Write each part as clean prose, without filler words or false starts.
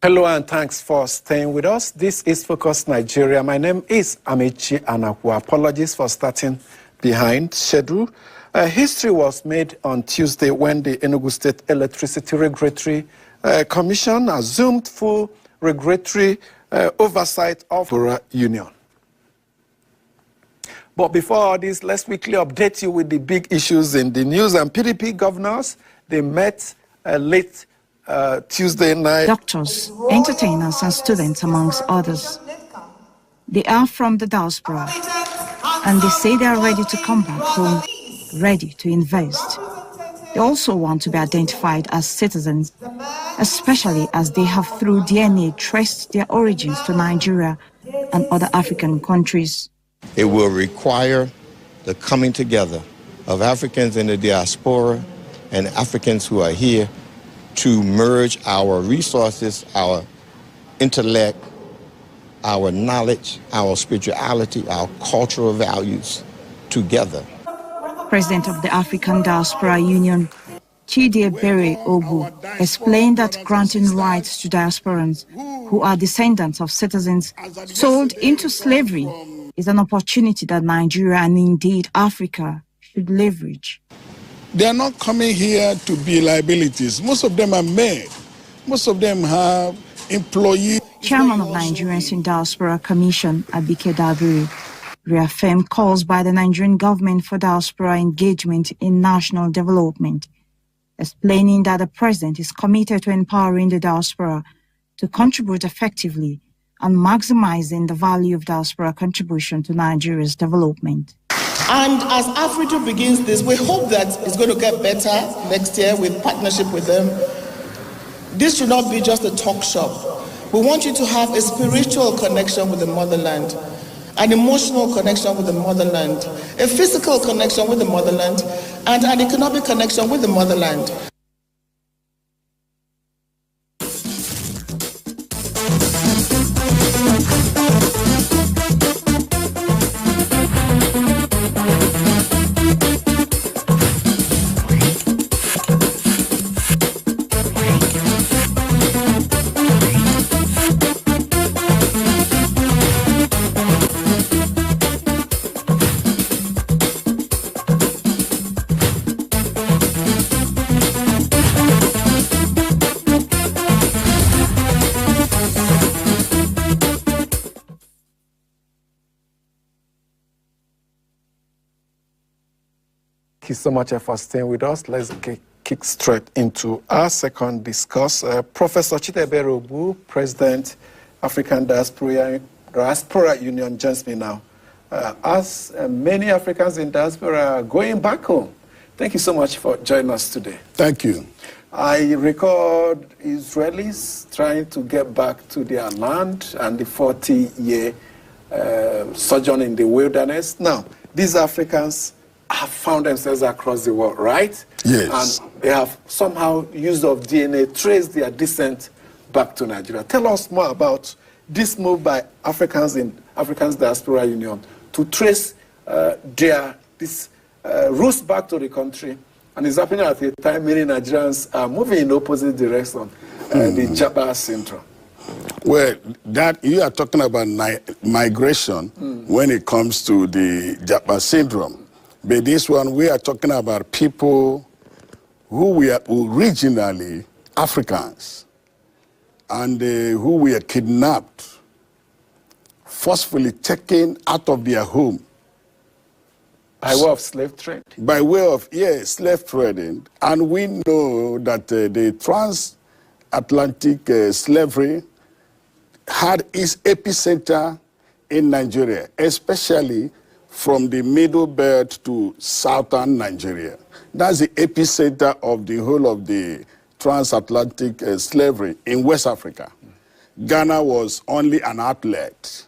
Hello and thanks for staying with us. This is Focus Nigeria. My name is Amechi Anakwa. Apologies for starting behind schedule. History was made on Tuesday when the Enugu State Electricity Regulatory Commission assumed full regulatory oversight of the union. But before all this, let's quickly update you with the big issues in the news. And PDP governors, they met late Tuesday night. Doctors, entertainers, and students, amongst others. They are from the diaspora, and they say they are ready to come back home, ready to invest. They also want to be identified as citizens, especially as they have, through DNA, traced their origins to Nigeria and other African countries. It will require the coming together of Africans in the diaspora and Africans who are here to merge our resources, our intellect, our knowledge, our spirituality, our cultural values together. President of the African Diaspora Union, Chidiebere Ogu, explained that granting rights to diasporans who are descendants of citizens sold into slavery is an opportunity that Nigeria and indeed Africa should leverage. They are not coming here to be liabilities. Most of them are made. Most of them have employees. Chairman of Nigerians in Diaspora Commission, Abike Dabiri, reaffirmed calls by the Nigerian government for diaspora engagement in national development, explaining that the president is committed to empowering the diaspora to contribute effectively and maximizing the value of diaspora contribution to Nigeria's development. And as Africa begins this, we hope that it's going to get better next year with partnership with them. This should not be just a talk shop. We want you to have a spiritual connection with the motherland, an emotional connection with the motherland, a physical connection with the motherland, and an economic connection with the motherland. Thank you so much for staying with us. Let's kick straight into our second discuss. Professor Chidiebere Ogu, President, African Diaspora Union, joins me now. As many Africans in diaspora are going back home, thank you so much for joining us today. Thank you. I record Israelis trying to get back to their land and the 40-year sojourn in the wilderness. Now, these Africans have found themselves across the world, right? Yes. And they have somehow used of DNA, traced their descent back to Nigeria. Tell us more about this move by Africans in African Diaspora Union to trace their roots back to the country. And it's happening at a time many Nigerians are moving in opposite direction, the Japa syndrome. Well, that you are talking about migration when it comes to the Japa syndrome. But this one, we are talking about people who were originally Africans and who were kidnapped, forcefully taken out of their home. By way of slave trade? By way of, slave trading. And we know that the transatlantic slavery had its epicenter in Nigeria, especially from the Middle Belt to southern Nigeria. That's the epicenter of the whole of the transatlantic slavery in West Africa. Ghana was only an outlet.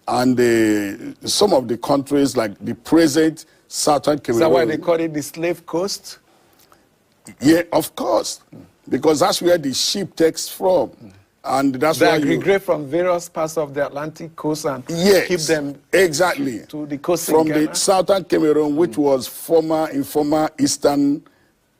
And some of the countries like the present southern Cameroon. Is that why they call it the slave coast? Yeah, of course. Because that's where the ship takes from. And that's they why aggregate from various parts of the Atlantic coast and keep them exactly to the coast from in Ghana. the southern Cameroon, which was former eastern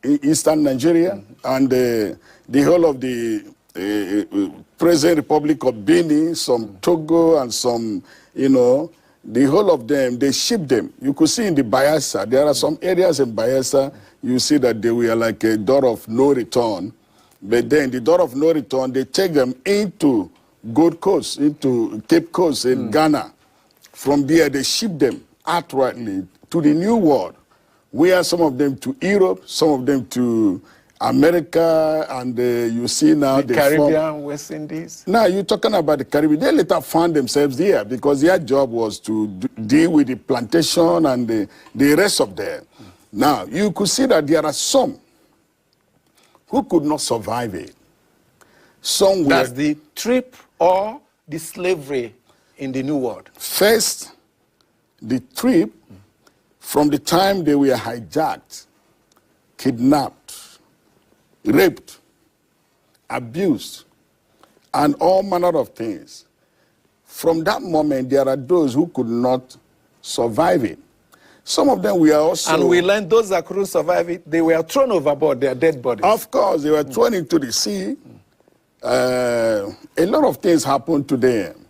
Nigeria, and the whole of the present Republic of Benin, some Togo, and some, you know, the whole of them, they ship them. You could see in the Bayelsa, there are some areas in Bayelsa, you see that they were like a door of no return. But then the door of no return, they take them into Gold Coast, into Cape Coast in Ghana. From there, they ship them outrightly to the New World, where some of them to Europe, some of them to America, and you see now the Caribbean, West Indies. Now you're talking about the Caribbean. They later found themselves there because their job was to deal with the plantation and the rest of them. Now you could see that there are some who could not survive it. Some were. That's the trip or the slavery in the New World. First, the trip from the time they were hijacked, kidnapped, raped, abused, and all manner of things. From that moment, there are those who could not survive it. Some of them were also... And we learned those that couldn't survive it, they were thrown overboard, their dead bodies. Of course, they were thrown into the sea. A lot of things happened to them.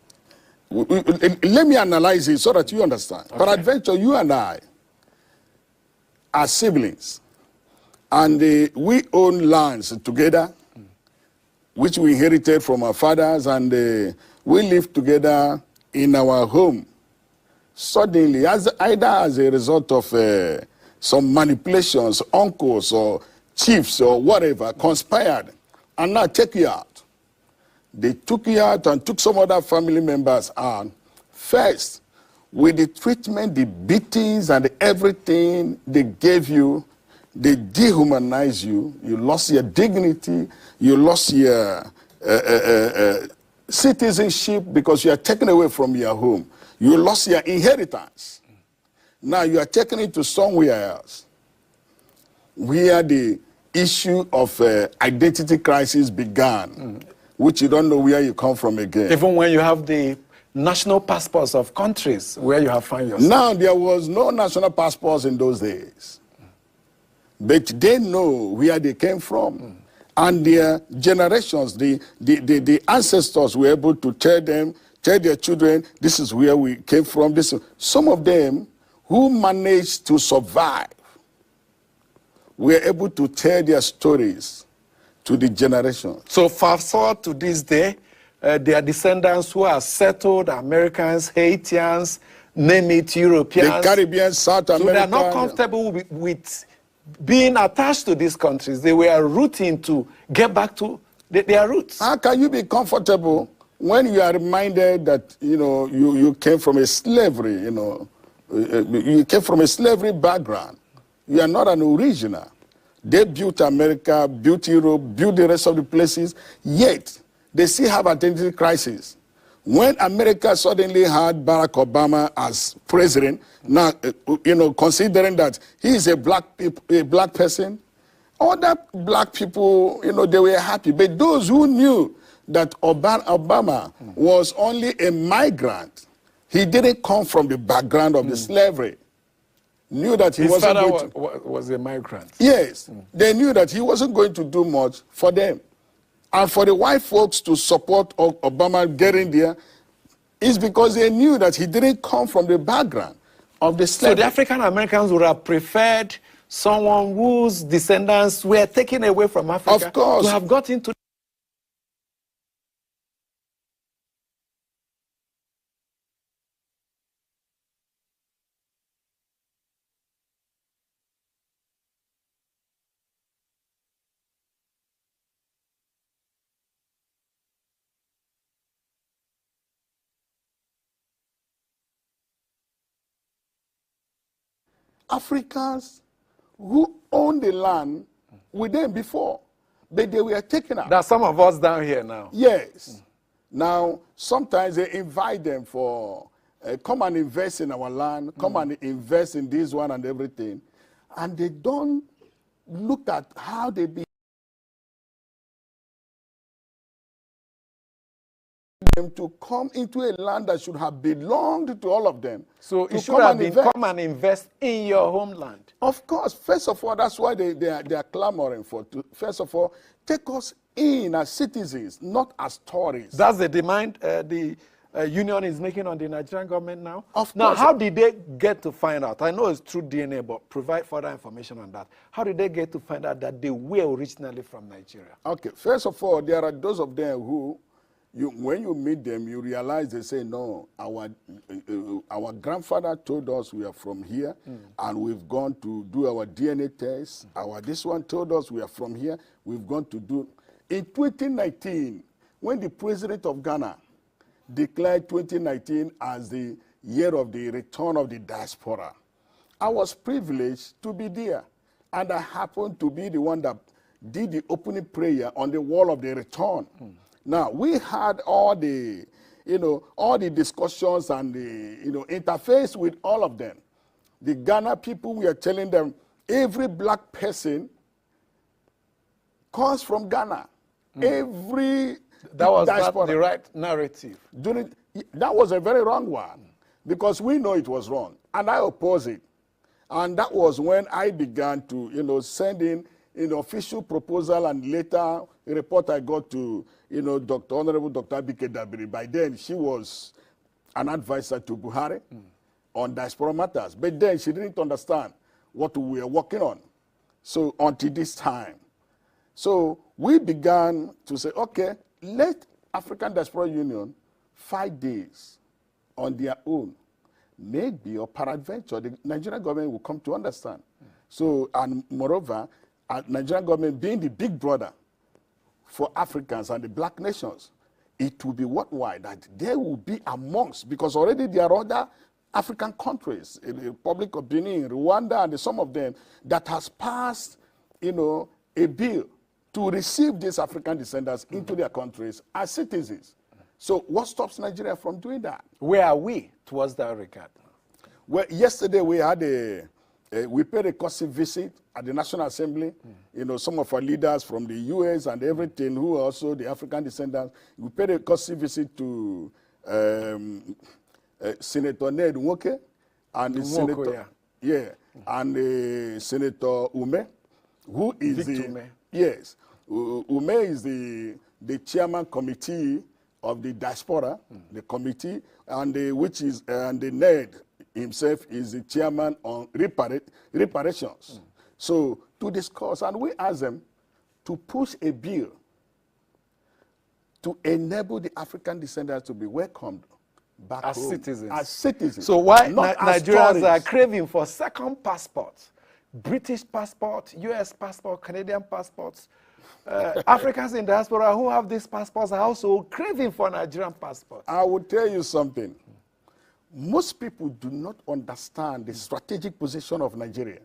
Let me analyze it so that you understand. Okay. Peradventure, you and I are siblings. And we own lands together, which we inherited from our fathers, and we live together in our home. Suddenly, either as a result of some manipulations, uncles or chiefs or whatever conspired, and now take you out. They took you out and took some other family members out. First, with the treatment, the beatings, and everything they gave you, they dehumanize you. You lost your dignity. You lost your citizenship because you are taken away from your home. You lost your inheritance. Now you are taken it to somewhere else, where the issue of identity crisis began, which you don't know where you come from again. Even when you have the national passports of countries where you have found yourself. Now, there was no national passports in those days. But they know where they came from. And their generations, the ancestors were able to tell their children, this is where we came from. Some of them who managed to survive were able to tell their stories to the generations. So fast forward to this day, their descendants who are settled, Americans, Haitians, name it, Europeans. The Caribbean, South America. So they are not comfortable with being attached to these countries. They were rooting to get back to their roots. How can you be comfortable when you are reminded that, you know, you came from a slavery, you know, you came from a slavery background. You are not an original. They built America, built Europe, built the rest of the places, yet they still have identity crisis. When America suddenly had Barack Obama as president, now, you know, considering that he is a black person, other black people, you know, they were happy. But those who knew that Obama was only a migrant, he didn't come from the background of the slavery, knew that His father was a migrant. Yes, they knew that he wasn't going to do much for them. And for the white folks to support Obama getting there is because they knew that he didn't come from the background of the slavery. So the African Americans would have preferred someone whose descendants were taken away from Africa, of course, to have got into. Africans who owned the land with them before, but they were taken out. There's some of us down here now. Yes. Now, sometimes they invite them for, come and invest in our land, come and invest in this one and everything. And they don't look at how they be them to come into a land that should have belonged to all of them. So it should have been come and invest in your homeland. Of course. First of all, that's why they are clamoring for. First of all, take us in as citizens, not as tourists. That's the demand the union is making on the Nigerian government now? Now, how did they get to find out? I know it's through DNA, but provide further information on that. How did they get to find out that they were originally from Nigeria? Okay, first of all, there are those of them who, when you meet them, you realize they say, no, our grandfather told us we are from here, and we've gone to do our DNA test. This one told us we are from here, we've gone to do. In 2019, when the president of Ghana declared 2019 as the year of the return of the diaspora, I was privileged to be there. And I happened to be the one that did the opening prayer on the wall of the return. Now, we had all the, all the discussions and the, interface with all of them. The Ghana people, we are telling them, every black person comes from Ghana. Every That was diaspora. not the right narrative. That was a very wrong one, because we know it was wrong, and I oppose it. And that was when I began to, send in an official proposal, and later a report I got to, Honorable Dr. Abike Dabiri. By then, she was an advisor to Buhari on diaspora matters. But then she didn't understand what we were working on. So until this time. So we began to say, okay, let African Diaspora Union 5 days on their own. Maybe or peradventure, the Nigerian government will come to understand. So, and moreover, Nigerian government being the big brother for Africans and the black nations, it will be worthwhile that they will be amongst, because already there are other African countries, the Republic of Benin, Rwanda, and some of them that has passed, a bill to receive these African descendants into their countries as citizens. So what stops Nigeria from doing that? Where are we towards that regard? Well, yesterday we had we paid a courtesy visit at the National Assembly. Some of our leaders from the US and everything, who are also the African descendants, we paid a courtesy visit to Senator Ned Nwoke and Nwoke, and Senator Ume, who is Ume. Yes, Ume is the chairman committee of the diaspora, the committee, and the Ned himself is the chairman on reparations. So to discuss, and we asked them to push a bill to enable the African descendants to be welcomed back as home. Citizens. As citizens. So why not Nigerians are craving for second passports? British passport, US passport, Canadian passports. Africans in diaspora who have these passports are also craving for Nigerian passports. I will tell you something. Most people do not understand the strategic position of Nigeria.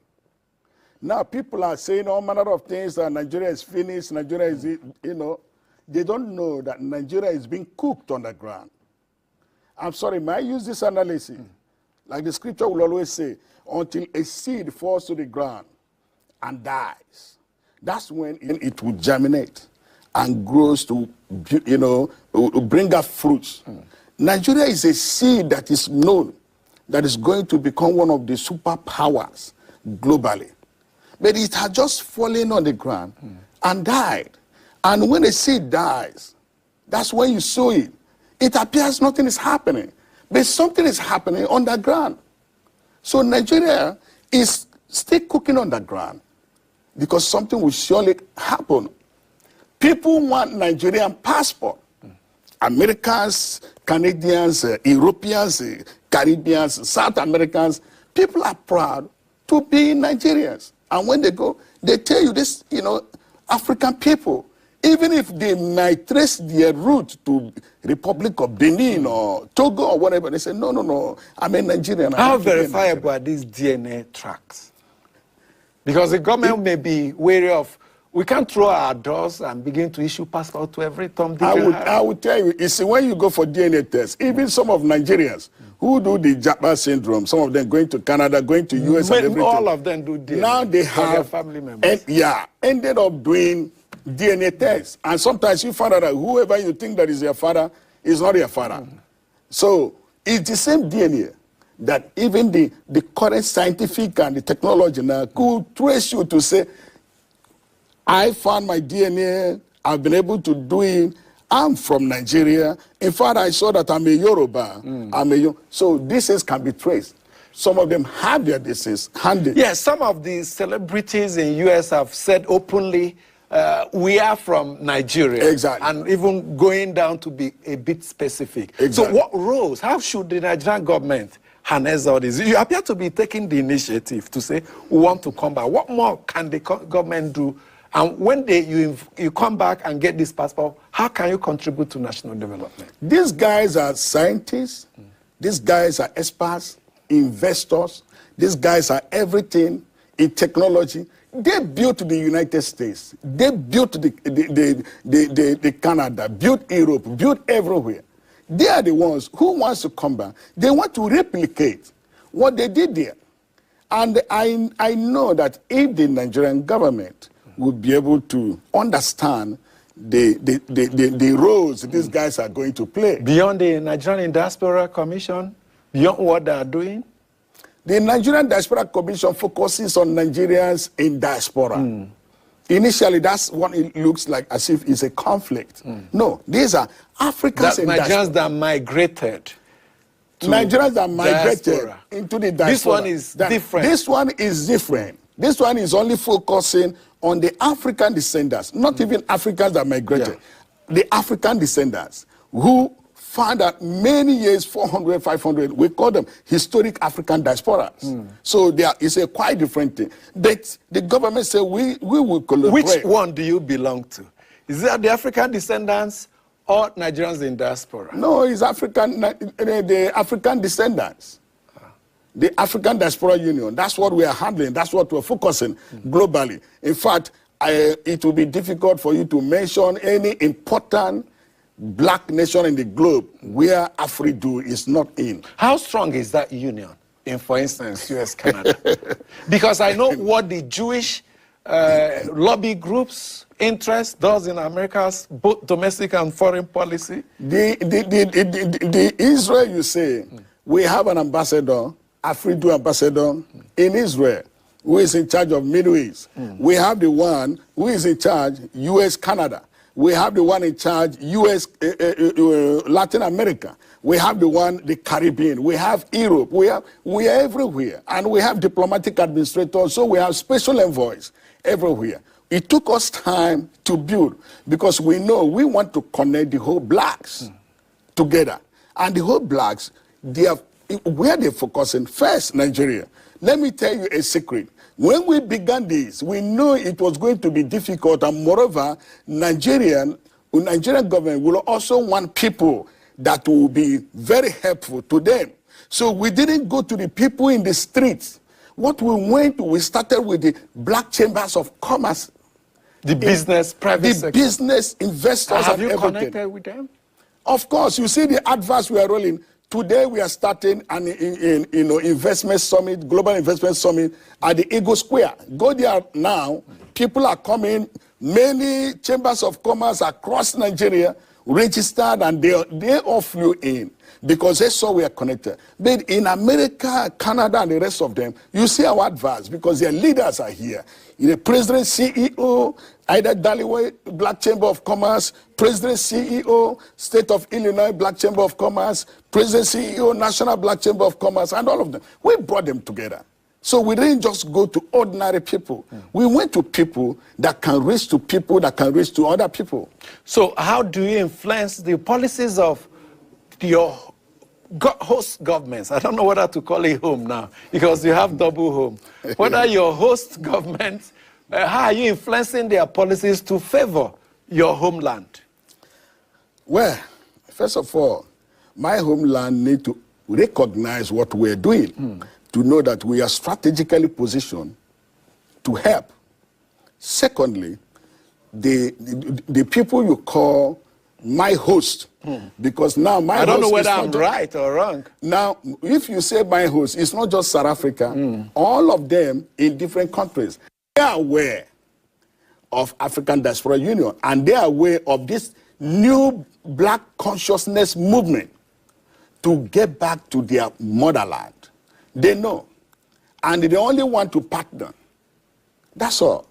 Now people are saying all manner of things that Nigeria is finished, Nigeria is, they don't know that Nigeria is being cooked on the ground. I'm sorry, may I use this analysis? Like the scripture will always say, until a seed falls to the ground and dies, that's when it will germinate and grows to, bring up fruits. Nigeria is a seed that is known, that is going to become one of the superpowers globally. But it had just fallen on the ground and died. And when a seed dies, that's when you sow it. It appears nothing is happening, but something is happening underground. So Nigeria is still cooking underground because something will surely happen. People want Nigerian passport. Americans, Canadians, Europeans, Caribbeans, South Americans, people are proud to be Nigerians. And when they go, they tell you this, African people, even if they might trace their route to Republic of Benin or Togo or whatever, they say, no, I'm a Nigerian. How verifiable are these DNA tracks? Because the government may be wary of, we can't throw our doors and begin to issue passport to every Tom, Dick, I would tell you, see, when you go for DNA tests, even some of Nigerians who do the Japa syndrome, some of them going to Canada, going to US and everything. All of them do DNA. Now they have family members. Ended up doing DNA tests. And sometimes you find out that whoever you think that is your father is not your father. So it's the same DNA that even the current scientific and the technology now could trace you to say, I found my DNA I've been able to do it. I'm from Nigeria. In fact, I saw that I'm a Yoruba. So disease can be traced. Some of them have their disease handy. Yes, some of the celebrities in U.S. have said openly, we are from Nigeria. Exactly. And even going down to be a bit specific. Exactly. So what roles, how should the Nigerian government harness all this? You appear to be taking the initiative to say, we want to come back. What more can the government do? And when you come back and get this passport, how can you contribute to national development? These guys are scientists. These guys are experts, investors. These guys are everything in technology. They built the United States. They built the Canada, built Europe, built everywhere. They are the ones who wants to come back. They want to replicate what they did there. And I know that if the Nigerian government would be able to understand the roles these guys are going to play. Beyond the Nigerian Diaspora Commission, beyond what they are doing? The Nigerian Diaspora Commission focuses on Nigerians in diaspora. Initially, that's what it looks like, as if it's a conflict. No, these are Africans in diaspora. Nigerians that migrated. Nigerians that migrated diaspora. Into the diaspora. This one is different. This one is different. This one is only focusing on the African descendants, not even Africans that migrated. Yeah. The African descendants who found that many years, 400, 500, we call them historic African diasporas. So it's a quite different thing. But the government said we will collaborate. Which one do you belong to? Is that the African descendants or Nigerians in diaspora? No, it's the African descendants. The African Diaspora Union, that's what we are handling, that's what we're focusing globally. In fact, it will be difficult for you to mention any important black nation in the globe where Afridu is not in. How strong is that union in, for instance, US, Canada? Because I know what the Jewish lobby groups' interest does in America's both domestic and foreign policy. The Israel, you say, we have an ambassador, Afridu ambassador in Israel, who is in charge of Middle East. We have the one who is in charge, US, Canada. We have the one in charge, US, Latin America. We have the one, the Caribbean. We have Europe. We are everywhere. And we have diplomatic administrators, so we have special envoys everywhere. It took us time to build because we know we want to connect the whole blacks together. And the whole blacks, where they're focusing, first, Nigeria. Let me tell you a secret. When we began this, we knew it was going to be difficult, and moreover, Nigerian government will also want people that will be very helpful to them. So we didn't go to the people in the streets. What we started with the black chambers of commerce. The business, private sector. The business investors. Have you everything. connected with them? Of course, you see the adverts we are rolling. Today we are starting an investment summit, global investment summit at the Eagle Square. Go there now. People are coming. Many chambers of commerce across Nigeria registered, and they all flew in because they saw we are connected. But in America, Canada, and the rest of them, you see our adverts because their leaders are here. The president, CEO, Ida Dalloway, Black Chamber of Commerce, President, CEO, State of Illinois, Black Chamber of Commerce, President, CEO, National Black Chamber of Commerce, and all of them. We brought them together. So we didn't just go to ordinary people. We went to people that can reach to people that can reach to other people. So how do you influence the policies of your host governments? I don't know whether to call it home now, because you have double home. Whether your host governments, how are you influencing their policies to favor your homeland? Well, first of all, my homeland need to recognize what we're doing, to know that we are strategically positioned to help. Secondly, the people you call my host, because now my host, I don't know whether I'm right or wrong. Now, if you say my host, it's not just South Africa, all of them in different countries. They are aware of African Diaspora Union, and they are aware of this new black consciousness movement to get back to their motherland. They know, and they only want to partner. That's all.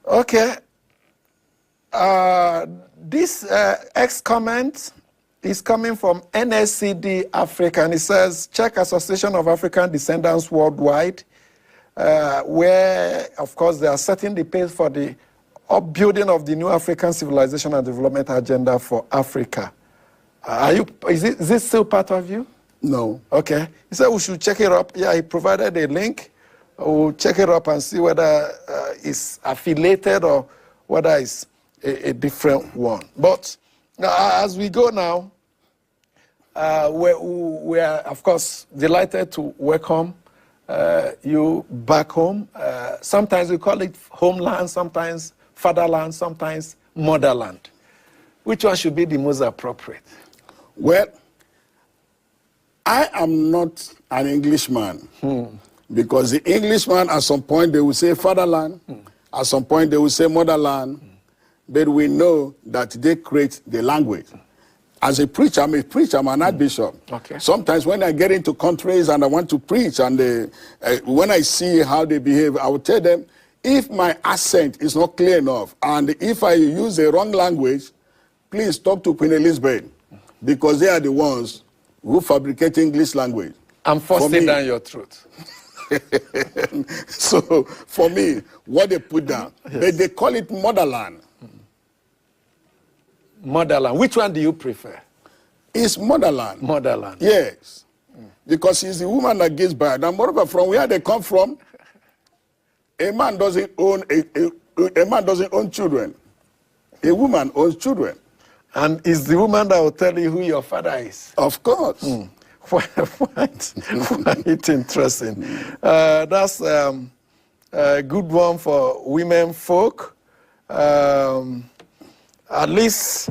Okay. This X comment is coming from NSCD Africa, and it says, Czech Association of African Descendants Worldwide, where, of course, they are setting the pace for the upbuilding of the new African civilization and development agenda for Africa. Is this still part of you? No. Okay. He said we should check it up. Yeah, he provided a link. We'll check it up and see whether it's affiliated or whether it's a different one. But as we go now, we are, of course, delighted to welcome you back home. Sometimes we call it homeland, sometimes fatherland, sometimes motherland. Which one should be the most appropriate? Well, I am not an Englishman. Because the Englishman, at some point, they will say fatherland. At some point, they will say motherland. But we know that they create the language. As a preacher, I'm an archbishop. Okay. Sometimes when I get into countries and I want to preach, and when I see how they behave, I will tell them, if my accent is not clear enough, and if I use the wrong language, please talk to Queen Elizabeth, because they are the ones who fabricate English language. I'm forcing down your throat. So, for me, what they put down, they call it motherland. Motherland. Which one do you prefer? It's motherland. Motherland. Yes. Because she's the woman that gives birth. And moreover, from where they come from, a man doesn't own children. A woman owns children. And it's the woman that will tell you who your father is. Of course. Quite interesting. That's a good one for women folk. At least